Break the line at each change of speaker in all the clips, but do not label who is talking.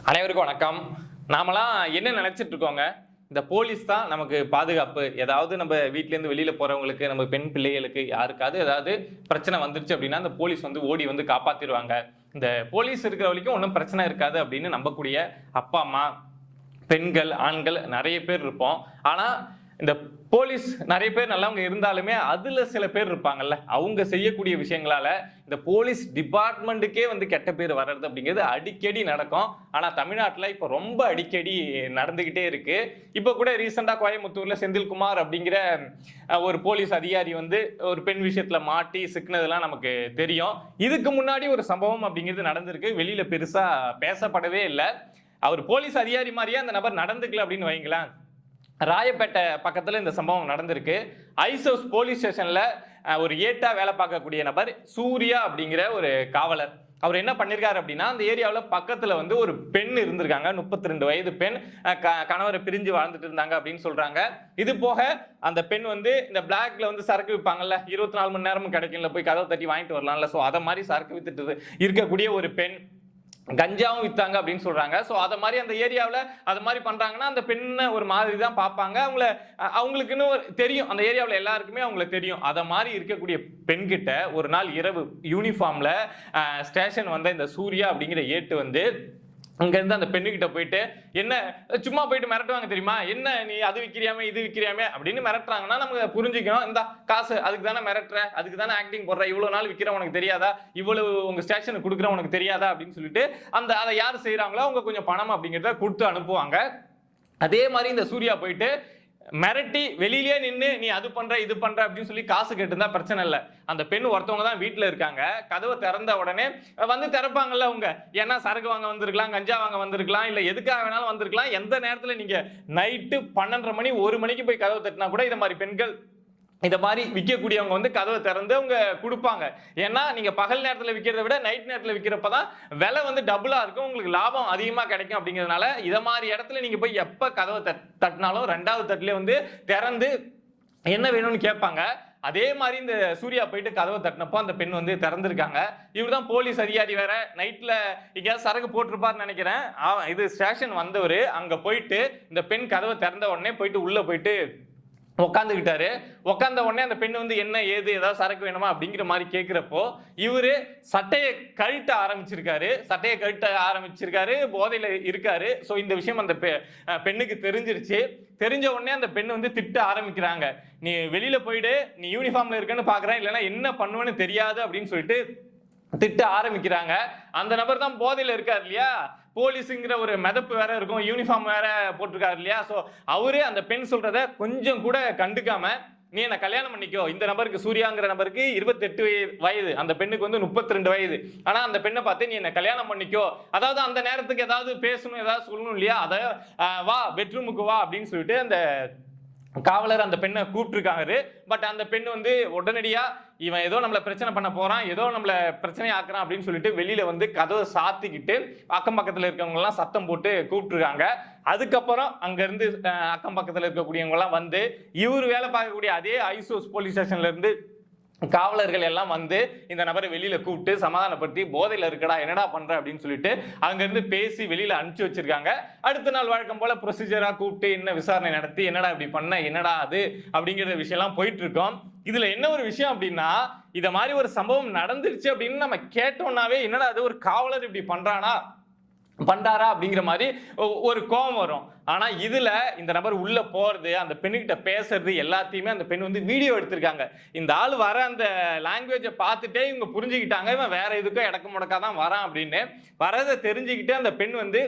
அனைவருக்கும் வணக்கம். நாமெல்லாம் என்ன நினைச்சிட்டு இருக்கோங்க, இந்த போலீஸ் தான் நமக்கு பாதுகாப்பு. ஏதாவது நம்ம வீட்டிலேருந்து வெளியில போறவங்களுக்கு, நம்ம பெண் பிள்ளைகளுக்கு யாருக்காவது ஏதாவது பிரச்சனை வந்துருச்சு அப்படின்னா அந்த போலீஸ் வந்து ஓடி வந்து காப்பாத்திடுவாங்க. இந்த போலீஸ் இருக்கிற வரைக்கும் ஒன்றும் பிரச்சனை இருக்காது அப்படின்னு நம்பக்கூடிய அப்பா அம்மா, பெண்கள், ஆண்கள் நிறைய பேர் இருப்போம். ஆனா இந்த போலீஸ் நிறைய பேர் நல்லவங்க இருந்தாலுமே அதுல சில பேர் இருப்பாங்கல்ல, அவங்க செய்யக்கூடிய விஷயங்களால இந்த போலீஸ் டிபார்ட்மெண்ட்டுக்கே வந்து கெட்ட பேர் வர்றது அப்படிங்கிறது அடிக்கடி நடக்கும். ஆனா தமிழ்நாட்டில் இப்போ ரொம்ப அடிக்கடி நடந்துகிட்டே இருக்கு. இப்போ கூட ரீசெண்டா கோயம்புத்தூர்ல செந்தில்குமார் அப்படிங்கிற ஒரு போலீஸ் அதிகாரி வந்து ஒரு பெண் விஷயத்துல மாட்டி சிக்கினதெல்லாம் நமக்கு தெரியும். இதுக்கு முன்னாடி ஒரு சம்பவம் அப்படிங்கிறது நடந்திருக்கு, வெளியில பெருசா பேசப்படவே இல்லை. அவர் போலீஸ் அதிகாரி மாதிரியே அந்த நபர் நடந்துக்கல அப்படின்னு வைங்களேன். ராயப்பேட்டை பக்கத்தில் இந்த சம்பவம் நடந்திருக்கு. ஐசோஸ் போலீஸ் ஸ்டேஷன்ல ஒரு ஏட்டா வேலை பார்க்கக்கூடிய நபர் சூர்யா அப்படிங்கிற ஒரு காவலர், அவர் என்ன பண்ணிருக்காரு அப்படின்னா, அந்த ஏரியாவில் பக்கத்துல வந்து ஒரு பெண் இருந்திருக்காங்க, 32 வயது பெண். கணவரை பிரிஞ்சு வாழ்ந்துட்டு இருந்தாங்க அப்படின்னு சொல்றாங்க. இது போக அந்த பெண் வந்து இந்த பிளாக்ல வந்து சரக்கு விற்பாங்கல்ல, 24 மணி நேரமும் கிடைக்கும்ல, போய் கதவை தட்டி வாங்கிட்டு வரலாம்ல, ஸோ அதை மாதிரி சரக்கு வித்துட்டு இருக்கக்கூடிய ஒரு பெண். கஞ்சாவும் வித்தாங்க அப்படின்னு சொல்றாங்க. ஸோ அதை மாதிரி அந்த ஏரியாவில் அது மாதிரி பண்றாங்கன்னா அந்த பெண்ணை ஒரு மாதிரி தான் பார்ப்பாங்க. அவங்களுக்குன்னு தெரியும், அந்த ஏரியாவில் எல்லாருக்குமே அவங்களை தெரியும். அதை மாதிரி இருக்கக்கூடிய பெண்கிட்ட ஒரு நாள் இரவு யூனிஃபார்ம்ல ஸ்டேஷன் வந்த இந்த சூர்யா அப்படிங்கிற ஏட்டு வந்து அங்கேருந்து அந்த பெண்ணுக்கிட்ட போயிட்டு என்ன சும்மா போயிட்டு மிரட்டுவாங்க தெரியுமா, என்ன நீ அது விற்கிறியாமே இது விற்கிறியாமே அப்படின்னு மிரட்டுறாங்கன்னா நமக்கு புரிஞ்சுக்கணும், இந்த காசு அதுக்கு தானே மிரட்டுற, அதுக்கு தானே ஆக்டிங் போடுற, இவ்வளோ நாள் விற்கிற உனக்கு தெரியாதா, இவ்வளவு உங்கள் ஸ்டேஷனுக்கு கொடுக்குற உனக்கு தெரியாதா அப்படின்னு சொல்லிட்டு அதை யார் செய்கிறாங்களோ அவங்க கொஞ்சம் பணம் அப்படிங்கிறத கொடுத்து அனுப்புவாங்க. அதே மாதிரி இந்த சூர்யா போயிட்டு மிரட்டி வெளியிலேயே நின்று நீ அது பண்ற இது பண்ற அப்படின்னு சொல்லி காசு கேட்டுருந்தா பிரச்சனை இல்லை. அந்த பெண் ஒருத்தவங்க தான் வீட்டில் இருக்காங்க, கதவை திறந்த உடனே வந்து திறப்பாங்கல்ல அவங்க, ஏன்னா சரக்கு வாங்க வந்திருக்கலாம், கஞ்சா வாங்க வந்திருக்கலாம், இல்லை எதுக்காக வேணாலும் வந்திருக்கலாம். எந்த நேரத்தில் நீங்க நைட்டு 12:30 மணி 1 மணிக்கு போய் கதவை தட்டினா கூட இந்த மாதிரி பெண்கள் இந்த மாதிரி விற்கக்கூடியவங்க வந்து கதவை திறந்து அவங்க கொடுப்பாங்க. ஏன்னா நீங்க பகல் நேரத்தில் விற்கிறத விட நைட் நேரத்தில் விற்கிறப்பதான் விலை வந்து டபுளா இருக்கும், உங்களுக்கு லாபம் அதிகமா கிடைக்கும். அப்படிங்கிறதுனால இதை மாதிரி இடத்துல நீங்க போய் எப்ப கதவை தட்டினாலும் 2வது தட்டிலே வந்து திறந்து என்ன வேணும்னு கேட்பாங்க. அதே மாதிரி இந்த சூர்யா போயிட்டு கதவை தட்டினப்போ அந்த பெண் வந்து திறந்திருக்காங்க. இவர் தான் போலீஸ் அதிகாரி வேற, நைட்ல எங்கேயாவது சரக்கு போட்டிருப்பாருன்னு நினைக்கிறேன். இது ஸ்டேஷன் வந்தவர் அங்க போயிட்டு இந்த பெண் கதவை திறந்த உடனே போயிட்டு உள்ள போயிட்டு உட்காந்துக்கிட்டாரு. உட்காந்த உடனே அந்த பெண் வந்து என்ன ஏது ஏதாவது சரக்கு வேணுமா அப்படிங்கிற மாதிரி கேட்கிறப்போ இவரு சட்டையை கழட்ட ஆரம்பிச்சிருக்காரு, போதையில இருக்காரு. ஸோ இந்த விஷயம் அந்த பெண்ணுக்கு தெரிஞ்சிருச்சு. தெரிஞ்ச உடனே அந்த பெண் வந்து திட்ட ஆரம்பிக்கிறாங்க, நீ வெளியில போயிடு, நீ யூனிஃபார்ம்ல இருக்கன்னு பாக்குறேன், இல்லைன்னா என்ன பண்ணுவேன்னு தெரியாது அப்படின்னு சொல்லிட்டு திட்ட ஆரம்பிக்கிறாங்க. அந்த நபர் தான் போதையில இருக்காரு இல்லையா, போலீஸுங்கிற ஒரு மெதப்பு வேற இருக்கும், யூனிஃபார்ம் வேற போட்டிருக்காரு இல்லையா. ஸோ அவரு அந்த பெண் சொல்றத கொஞ்சம் கூட கண்டுக்காம நீ என்ன கல்யாணம் பண்ணிக்கோ, இந்த நபருக்கு சூர்யாங்கிற நபருக்கு 28 வயது, அந்த பெண்ணுக்கு வந்து 32 வயது. ஆனா அந்த பெண்ணை பார்த்து நீ என்ன கல்யாணம் பண்ணிக்கோ, அதாவது அந்த நேரத்துக்கு ஏதாவது பேசணும் ஏதாவது சொல்லணும் இல்லையா, அதை வா பெட்ரூமுக்கு வா அப்படின்னு சொல்லிட்டு அந்த காவலர் அந்த பெண்ணை கூப்பிட்டுருக்காரு. பட் அந்த பெண் வந்து உடனடியா இவன் ஏதோ நம்மளை பிரச்சனை பண்ண போறான், ஏதோ நம்மளை பிரச்சனை ஆக்குறான் அப்படின்னு சொல்லிட்டு வெளியில வந்து கதவை சாத்திக்கிட்டு அக்கம் பக்கத்துல இருக்கவங்க எல்லாம் சத்தம் போட்டு கூப்பிட்டுருக்காங்க. அதுக்கப்புறம் அங்க இருந்து அக்கம் பக்கத்துல இருக்கக்கூடியவங்க எல்லாம் வந்து இவர் வேலை பார்க்கக்கூடிய அதே ஐசோஸ் போலீஸ் ஸ்டேஷன்ல இருந்து காவலர்கள் எல்லாம் வந்து இந்த நபரை வெளியில கூப்பிட்டு சமாதானப்படுத்தி போதையில இருக்கடா என்னடா பண்ற அப்படின்னு சொல்லிட்டு அங்க இருந்து பேசி வெளியில அனுப்பிச்சு வச்சிருக்காங்க. அடுத்த நாள் வழக்கம் போல ப்ரொசீஜரா கூப்பிட்டு என்ன விசாரணை நடத்தி என்னடா இப்படி பண்ண என்னடா அது அப்படிங்கிற விஷயம் எல்லாம் போயிட்டு இருக்கோம். இதுல என்ன ஒரு விஷயம் அப்படின்னா, இத மாதிரி ஒரு சம்பவம் நடந்துருச்சு அப்படின்னு நம்ம கேட்டோம்னாவே என்னடா அது ஒரு காவலர் இப்படி பண்றாரா அப்படிங்கிற மாதிரி ஒரு கோபம் வரும். ஆனா இதுல இந்த நபர் உள்ள போறது, அந்த பெண்ணுகிட்ட பேசுறது எல்லாத்தையுமே அந்த பெண் வந்து வீடியோ எடுத்திருக்காங்க. இந்த ஆள் வர அந்த லாங்குவேஜை பார்த்துட்டே இவங்க புரிஞ்சுக்கிட்டாங்க, இவன் வேற எதுக்கோ இடக்கு முடக்காதான் வரான் அப்படின்னு. வரதை தெரிஞ்சுக்கிட்டு அந்த பெண் வந்து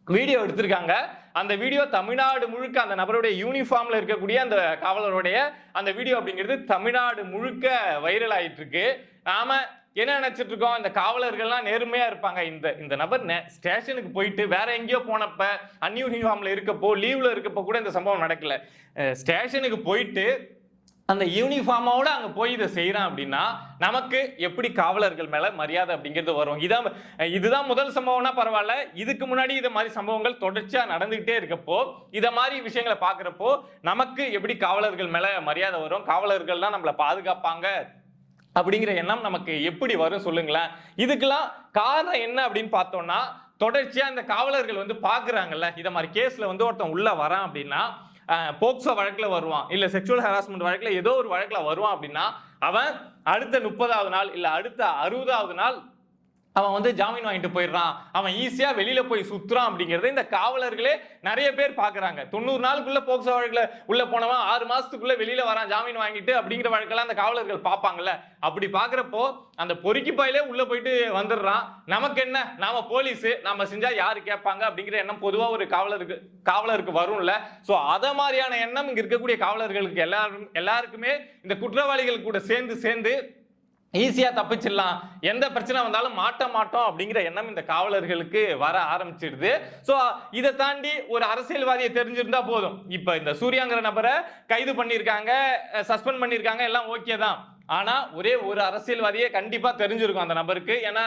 வீடியோ எடுத்திருக்காங்க. அந்த வீடியோ தமிழ்நாடு முழுக்க அந்த நபருடைய யூனிஃபார்ம்ல இருக்கக்கூடிய அந்த காவலருடைய அந்த வீடியோ அப்படிங்கிறது தமிழ்நாடு முழுக்க வைரல் ஆயிட்டு இருக்கு. நாம என்ன நினைச்சிட்டு இருக்கோம், இந்த காவலர்கள்லாம் நேர்மையா இருப்பாங்க. இந்த நபர் ஸ்டேஷனுக்கு போயிட்டு வேற எங்கேயோ போனப்ப அன்யூனிஃபார்ம்ல இருக்கப்போ லீவ்ல இருக்கப்போ கூட இந்த சம்பவம் நடக்கல. ஸ்டேஷனுக்கு போயிட்டு அந்த யூனிஃபார்மோட அங்க போய் இதை செய்யறான் அப்படின்னா நமக்கு எப்படி காவலர்கள் மேல மரியாதை அப்படிங்கிறது வரும். இதுதான் முதல் சம்பவம்னா பரவாயில்ல, இதுக்கு முன்னாடி இதை மாதிரி சம்பவங்கள் தொடர்ச்சியா நடந்துகிட்டே இருக்கப்போ இதை மாதிரி விஷயங்களை பாக்குறப்போ நமக்கு எப்படி காவலர்கள் மேல மரியாதை வரும், காவலர்கள் தான் நம்மளை பாதுகாப்பாங்க அப்படிங்கிற எண்ணம் நமக்கு எப்படி வரும் சொல்லுங்களேன். இதுக்கெல்லாம் காரணம் என்ன அப்படின்னு பார்த்தோம்னா தொடர்ச்சியா இந்த காவலர்கள் வந்து பாக்குறாங்கல்ல, இத மாதிரி கேஸ்ல வந்து ஒருத்தன் உள்ள வரான் அப்படின்னா, போக்சோ வழக்குல வருவான், இல்ல செக்ஷுவல் ஹராஸ்மெண்ட் வழக்குல ஏதோ ஒரு வழக்குல வருவான் அப்படின்னா, அவன் அடுத்த 30வது நாள் இல்ல அடுத்த 60வது நாள் அவன் வந்து ஜாமீன் வாங்கிட்டு போயிடுறான், அவன் ஈஸியா வெளியில போய் சுத்துறான் அப்படிங்கறத இந்த காவலர்களே நிறைய பேர் பாக்குறாங்க. 90 நாளுக்குள்ள போக்சோ வழக்குல உள்ள போனவன் 6 மாசத்துக்குள்ள வெளியில வரான் ஜாமீன் வாங்கிட்டு அப்படிங்கிற வழக்கெல்லாம் அந்த காவலர்கள் பார்ப்பாங்கல்ல. அப்படி பாக்குறப்போ அந்த பொறுக்கி பாயிலே உள்ள போயிட்டு வந்துடுறான். நமக்கு என்ன, நாம போலீஸ், நாம செஞ்சா யாரு கேட்பாங்க அப்படிங்கிற எண்ணம் பொதுவா ஒரு காவலருக்கு வரும்ல. சோ அத மாதிரியான எண்ணம் இங்க இருக்கக்கூடிய காவலர்களுக்கு எல்லாருக்குமே இந்த குற்றவாளிகள் கூட சேர்ந்து ஈஸியா தப்பிச்சிடலாம், எந்த பிரச்சனை வந்தாலும் மாட்ட மாட்டோம் அப்படிங்கிற எண்ணம் இந்த காவலர்களுக்கு வர ஆரம்பிச்சிடுது. சோ இதை தாண்டி ஒரு அரசியல்வாதியை தெரிஞ்சிருந்தா போதும். இப்ப இந்த சூர்யாங்கிற நபரை கைது பண்ணிருக்காங்க, சஸ்பெண்ட் பண்ணிருக்காங்க, எல்லாம் ஓகே தான். ஆனா ஒரே ஒரு அரசியல்வாதியே கண்டிப்பா தெரிஞ்சிருக்கும் அந்த நபருக்கு. ஏன்னா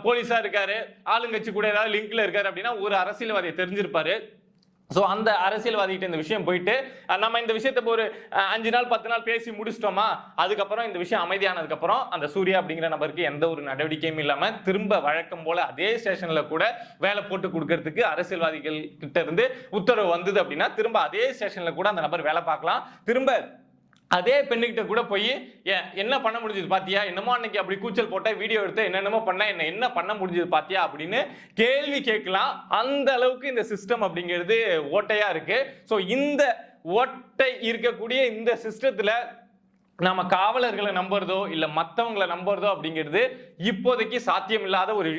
போலீஸா இருக்காரு, ஆளுங்கட்சி கூட ஏதாவது லிங்க்ல இருக்காரு அப்படின்னா ஒரு அரசியல்வாதியை தெரிஞ்சிருப்பாரு. ஸோ அந்த அரசியல்வாதிகிட்ட இந்த விஷயம் போயிட்டு நம்ம இந்த விஷயத்தை ஒரு 5 நாள் 10 நாள் பேசி முடிச்சிட்டோமா, அதுக்கப்புறம் இந்த விஷயம் அமைதியானதுக்கப்புறம் அந்த சூர்யா அப்படிங்கிற நபருக்கு எந்த ஒரு நடவடிக்கையும் இல்லாம திரும்ப வழக்கம் போல அதே ஸ்டேஷன்ல கூட வேலை போட்டு கொடுக்கறதுக்கு அரசியல்வாதிகள் கிட்ட இருந்து உத்தரவு வந்தது அப்படின்னா திரும்ப அதே ஸ்டேஷன்ல கூட அந்த நபர் வேலை பார்க்கலாம். திரும்ப அதே பெண்ணுகிட்ட கூட போய் என்ன பண்ண முடிஞ்சது பாத்தியா, என்னமோ அன்னைக்கு அப்படி கூச்சல் போட்ட, வீடியோ எடுத்து என்னென்னமோ பண்ண, என்ன பண்ண முடிஞ்சது பாத்தியா அப்படின்னு கேள்வி கேட்கலாம். அந்த அளவுக்கு இந்த சிஸ்டம் அப்படிங்கிறது ஓட்டையா இருக்கு. ஸோ இந்த ஓட்டை இருக்கக்கூடிய இந்த சிஸ்டத்துல நம்ம காவலர்களை நம்புறதோ இல்ல மத்தவங்களை நம்புறதோ அப்படிங்கிறது இப்போதைக்கு சாத்தியம் இல்லாத ஒரு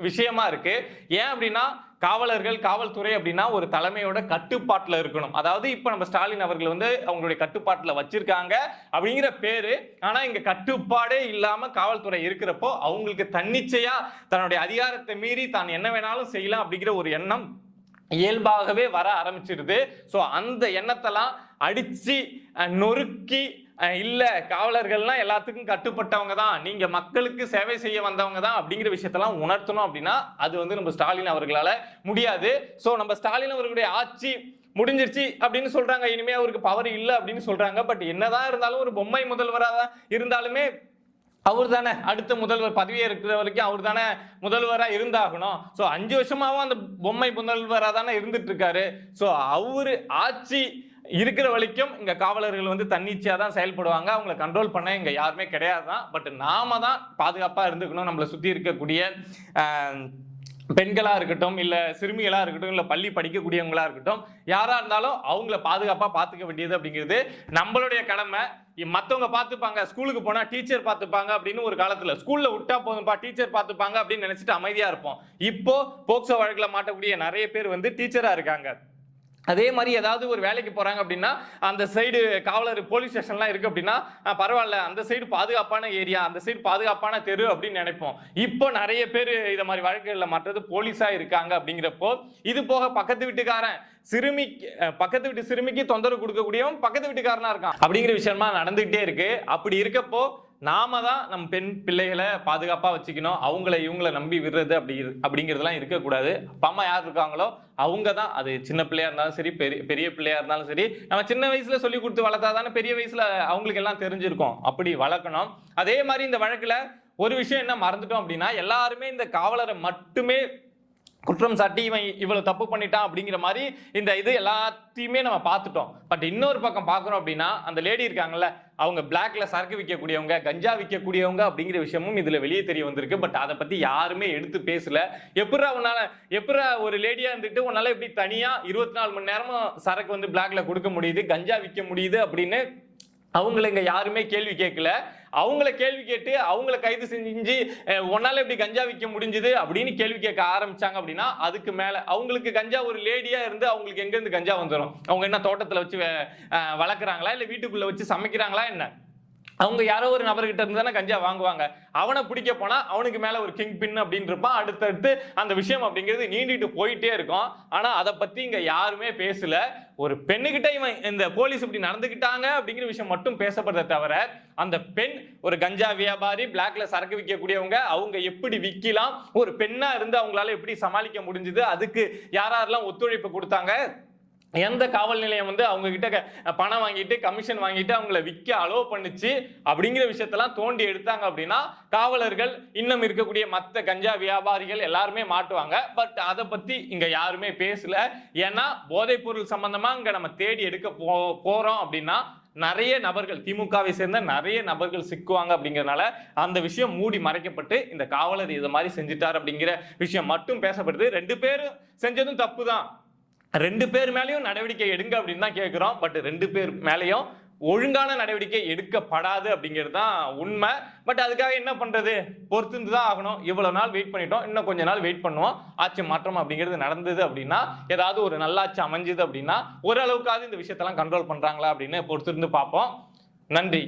விஷயமா இருக்கு. ஏன் அப்படின்னா காவலர்கள், காவல்துறை அப்படின்னா ஒரு தலைமையோட கட்டுப்பாட்டுல இருக்கணும். அதாவது இப்ப நம்ம ஸ்டாலின் அவர்கள் வந்து அவங்களுடைய கட்டுப்பாட்டுல வச்சிருக்காங்க அப்படிங்கிற பேரு. ஆனா இங்க கட்டுப்பாடே இல்லாம காவல்துறை இருக்கிறப்போ அவங்களுக்கு தன்னிச்சையா தன்னுடைய அதிகாரத்தை மீறி தான் என்ன வேணாலும் செய்யலாம் அப்படிங்கிற ஒரு எண்ணம் இயல்பாகவே வர ஆரம்பிச்சிருது. ஸோ அந்த எண்ணத்தெல்லாம் அடிச்சு நொறுக்கி, இல்ல காவலர்கள்னா எல்லாத்துக்கும் கட்டுப்பட்டவங்க தான், நீங்க மக்களுக்கு சேவை செய்ய வந்தவங்க தான் அப்படிங்கிற விஷயத்தெல்லாம் உணர்த்தணும் அப்படின்னா அது வந்து நம்ம ஸ்டாலின் அவர்களால முடியாது. சோ நம்ம ஸ்டாலின் அவர்களுடைய ஆட்சி முடிஞ்சிருச்சு அப்படின்னு சொல்றாங்க, இனிமே அவருக்கு பவர் இல்லை அப்படின்னு சொல்றாங்க. பட் என்னதான் இருந்தாலும் ஒரு பொம்மை முதல்வராக இருந்தாலுமே அவர் தானே அடுத்த முதல்வர் பதவியே இருக்கிற வரைக்கும் அவர் தானே முதல்வராக இருந்தாகணும். ஸோ 5 வருஷமாவும் அந்த பொம்மை முதல்வராக தானே இருந்துட்டு இருக்காரு. ஸோ அவரு ஆட்சி இருக்கிற வரைக்கும் இங்க காவலர்கள் வந்து தன்னிச்சையா தான் செயல்படுவாங்க, அவங்களை கண்ட்ரோல் பண்ண இங்க யாருமே கிடையாதுதான். பட் நாம தான் பாதுகாப்பா இருந்துக்கணும். நம்மளை சுத்தி இருக்கக்கூடிய பெண்களா இருக்கட்டும், இல்ல சிறுமிகளா இருக்கட்டும், இல்ல பள்ளி படிக்கக்கூடியவங்களா இருக்கட்டும், யாரா இருந்தாலும் அவங்கள பாதுகாப்பா பாத்துக்க வேண்டியது அப்படிங்கிறது நம்மளுடைய கடமை. மத்தவங்க பார்த்துப்பாங்க, ஸ்கூலுக்கு போனா டீச்சர் பார்த்துப்பாங்க அப்படின்னு ஒரு காலத்துல ஸ்கூல்ல விட்டா போதும்பா டீச்சர் பார்த்துப்பாங்க அப்படின்னு நினைச்சிட்டு அமைதியா இருப்போம். இப்போ போக்சோ வழக்குல மாட்டக்கூடிய நிறைய பேர் வந்து டீச்சரா இருக்காங்க. அதே மாதிரி ஏதாவது ஒரு வேலைக்கு போறாங்க அப்படின்னா அந்த சைடு காவலர் போலீஸ் ஸ்டேஷன்லாம் இருக்கு அப்படின்னா பரவாயில்ல, அந்த சைடு பாதுகாப்பான ஏரியா, அந்த சைடு பாதுகாப்பான தெரு அப்படின்னு நினைப்போம். இப்போ நிறைய பேர் இத மாதிரி வழக்குகளில் மாற்றது போலீஸா இருக்காங்க. அப்படிங்கிறப்போ இது போக பக்கத்து வீட்டுக்காரன் பக்கத்து வீட்டு சிறுமிக்கு தொந்தரவு கொடுக்கக்கூடியவன் பக்கத்து வீட்டுக்காரனா இருக்கான் அப்படிங்கிற விஷயமா நடந்துகிட்டே இருக்கு. அப்படி இருக்கப்போ நாம தான் நம்ம பெண் பிள்ளைகளை பாதுகாப்பா வச்சுக்கணும். அவங்கள இவங்களை நம்பி விடுறது அப்படிங்கிறதுலாம் இருக்கக்கூடாது. அப்பா அம்மா யார் இருக்காங்களோ அவங்க தான், அது சின்ன பிள்ளையா இருந்தாலும் சரி, பெரிய பிள்ளையா இருந்தாலும் சரி, நம்ம சின்ன வயசுல சொல்லி கொடுத்து வளர்த்தா தானே பெரிய வயசுல அவங்களுக்கு எல்லாம் தெரிஞ்சிருக்கும். அப்படி வளர்க்கணும். அதே மாதிரி இந்த வழக்குல ஒரு விஷயம் என்ன மறந்துட்டோம் அப்படின்னா, எல்லாருமே இந்த காவலரை மட்டுமே குற்றம் சாட்டி இவன் இவ்வளவு தப்பு பண்ணிட்டான் அப்படிங்கிற மாதிரி இந்த இது எல்லாத்தையுமே நம்ம பார்த்துட்டோம். பட் இன்னொரு பக்கம் பார்க்கறோம் அப்படின்னா அந்த லேடி இருக்காங்கல்ல, அவங்க பிளாக்ல சரக்கு விற்கக்கூடியவங்க, கஞ்சா விற்கக்கூடியவங்க அப்படிங்கிற விஷயமும் இதுல வெளியே தெரிய வந்திருக்கு. பட் அதை பத்தி யாருமே எடுத்து பேசல. எப்படா ஒரு லேடியா இருந்துட்டு உன்னால எப்படி தனியா 24 மணி நேரமும் சரக்கு வந்து பிளாக்ல கொடுக்க முடியுது, கஞ்சா விற்க முடியுது அப்படின்னு அவங்களை இங்க யாருமே கேள்வி கேட்கல. அவங்கள கேள்வி கேட்டு அவங்கள கைது செஞ்சு ஒன்னால எப்படி கஞ்சா விற்க முடிஞ்சது அப்படின்னு கேள்வி கேட்க ஆரம்பிச்சாங்க அப்படின்னா அதுக்கு மேல அவங்களுக்கு கஞ்சா ஒரு லேடியா இருந்து அவங்களுக்கு எங்க இருந்து கஞ்சா வந்துடும்? அவங்க என்ன தோட்டத்துல வச்சு வளர்க்குறாங்களா, இல்ல வீட்டுக்குள்ள வச்சு சமைக்கிறாங்களா என்ன? அவங்க யாரோ ஒரு நபர்கிட்ட இருந்து தானே கஞ்சா வாங்குவாங்க. அவனை பிடிக்க போனா அவனுக்கு மேல ஒரு கிங் பின் அப்படின்னு இருப்பான். அடுத்தடுத்து அந்த விஷயம் அப்படிங்கிறது நீண்டிட்டு போயிட்டே இருக்கும். ஆனா அதை பத்தி இங்க யாருமே பேசல. ஒரு பெண்ணுகிட்ட இவன் இந்த போலீஸ் இப்படி நடந்துக்கிட்டாங்க அப்படிங்கிற விஷயம் மட்டும் பேசப்படுறத தவிர அந்த பெண் ஒரு கஞ்சா வியாபாரி, பிளாக்ல சரக்கு விற்கக்கூடியவங்க, அவங்க எப்படி விற்கலாம், ஒரு பெண்ணா இருந்து அவங்களால எப்படி சமாளிக்க முடிஞ்சது, அதுக்கு யாரெல்லாம் ஒத்துழைப்பு கொடுத்தாங்க, எந்த காவல் நிலையம் வந்து அவங்க கிட்ட பணம் வாங்கிட்டு கமிஷன் வாங்கிட்டு அவங்கள விற்க அலோவ் பண்ணுச்சு அப்படிங்கிற விஷயத்தெல்லாம் தோண்டி எடுத்தாங்க அப்படின்னா காவலர்கள் இன்னும் இருக்கக்கூடிய மற்ற கஞ்சா வியாபாரிகள் எல்லாருமே மாட்டுவாங்க. பட் அதை பத்தி இங்க யாருமே பேசல. ஏன்னா போதைப் பொருள் சம்பந்தமா இங்க நம்ம தேடி எடுக்க போறோம் அப்படின்னா நிறைய நபர்கள், திமுகவை சேர்ந்த நிறைய நபர்கள் சிக்குவாங்க அப்படிங்கறதுனால அந்த விஷயம் மூடி மறைக்கப்பட்டு இந்த காவலர் இதை மாதிரி செஞ்சுட்டார் அப்படிங்கிற விஷயம் மட்டும் பேசப்படுது. 2 பேரும் செஞ்சதும் தப்பு தான், 2 பேர் மேலேயும் நடவடிக்கை எடுங்க அப்படின்னு தான் கேட்கிறோம். பட் 2 பேர் மேலேயும் ஒழுங்கான நடவடிக்கை எடுக்கப்படாது அப்படிங்கிறது தான் உண்மை. பட் அதுக்காக என்ன பண்றது, பொறுத்து தான் ஆகணும். இவ்வளவு நாள் வெயிட் பண்ணிட்டோம், இன்னும் கொஞ்ச நாள் வெயிட் பண்ணுவோம். ஆட்சி மாற்றம் அப்படிங்கிறது நடந்தது அப்படின்னா, ஏதாவது ஒரு நல்லாட்சி அமைஞ்சது அப்படின்னா ஓரளவுக்காவது இந்த விஷயத்தெல்லாம் கண்ட்ரோல் பண்றாங்களா அப்படின்னு பொறுத்திருந்து பார்ப்போம். நன்றி.